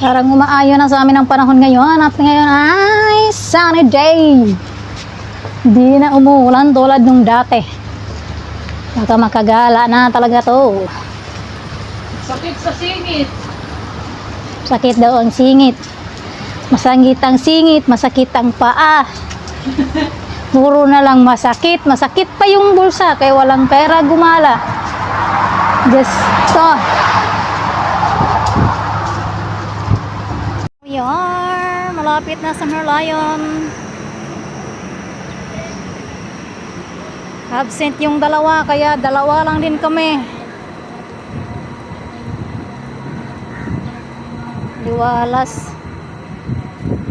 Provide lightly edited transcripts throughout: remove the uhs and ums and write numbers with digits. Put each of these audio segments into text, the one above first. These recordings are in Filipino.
Parang umaayon na sa amin ang panahon ngayon at ngayon ay sunny day. Hindi na umuulan tulad nung dati. Baka makagala na talaga to. Sakit sa singit. Sakit daw ang singit. Masakit ang singit, masakit ang paa. Puro na lang masakit. Masakit pa yung bulsa kaya walang pera gumala. Just to. We are malapit na sa Merlion. Absent yung dalawa kaya dalawa lang din kami.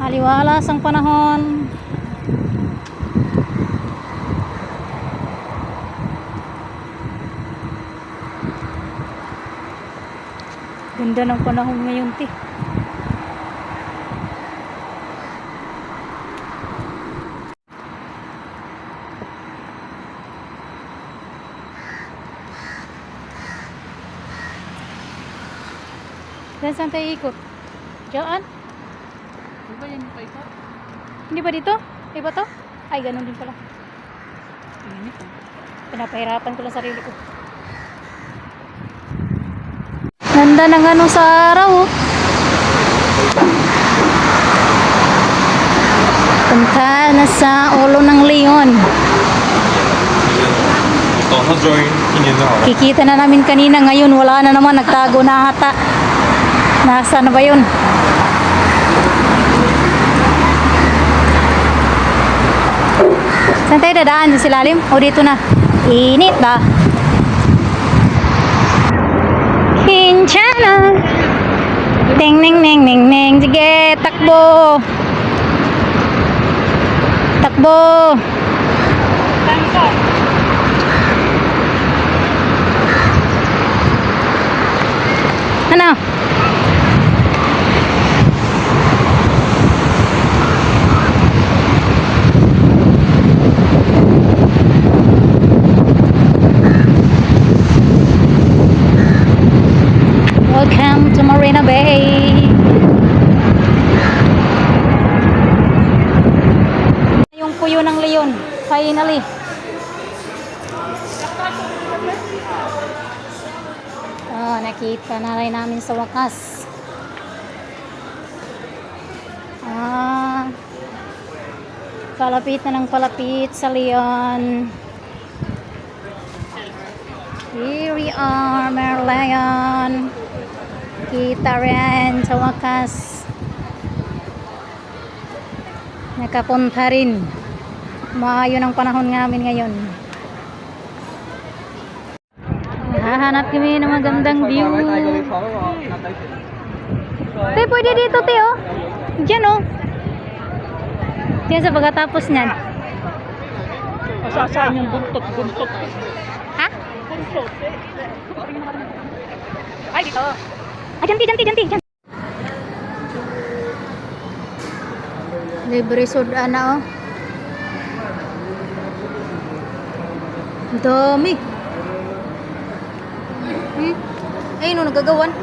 Aliwalas ang panahon. Ganda ng panahon ngayon, ti. Saan tayo ikot? Diyan? Di ba yan yung paikot? Hindi ba dito? Iba to? Ay, ganun din pala. Init ah. Pinapahirapan ko lang sarili ko. Ganda ng ano sa araw, oh. Punta na sa ulo ng leon. Kikita na namin kanina, ngayon wala na naman, nagtago na ata. Nasa na ba yun? Saan tayo dadaan? Sa silalim? O dito na? Init ba? Hinchana! Ting ning ning ning ning. Sige, takbo! Takbo! Ano? Welcome to Marina Bay. Yung puyo ng leon, finally. Nakita na rin namin sa wakas. Palapit na ng palapit sa leon. Here we are, Merlion. Kita rin sa wakas. Nakapunta rin. Maayon ang panahon namin ngayon. Hahanap kami ng magandang view. Te, pwede dito, te, oh. Diyan, oh. Diyan sa pagkatapos niyan. Masasaan yung buntot. Ha? Buntot. Ay, dito. Ay, dyan. Libre soda na, oh. Dami. Ayun, oh, nagagawan.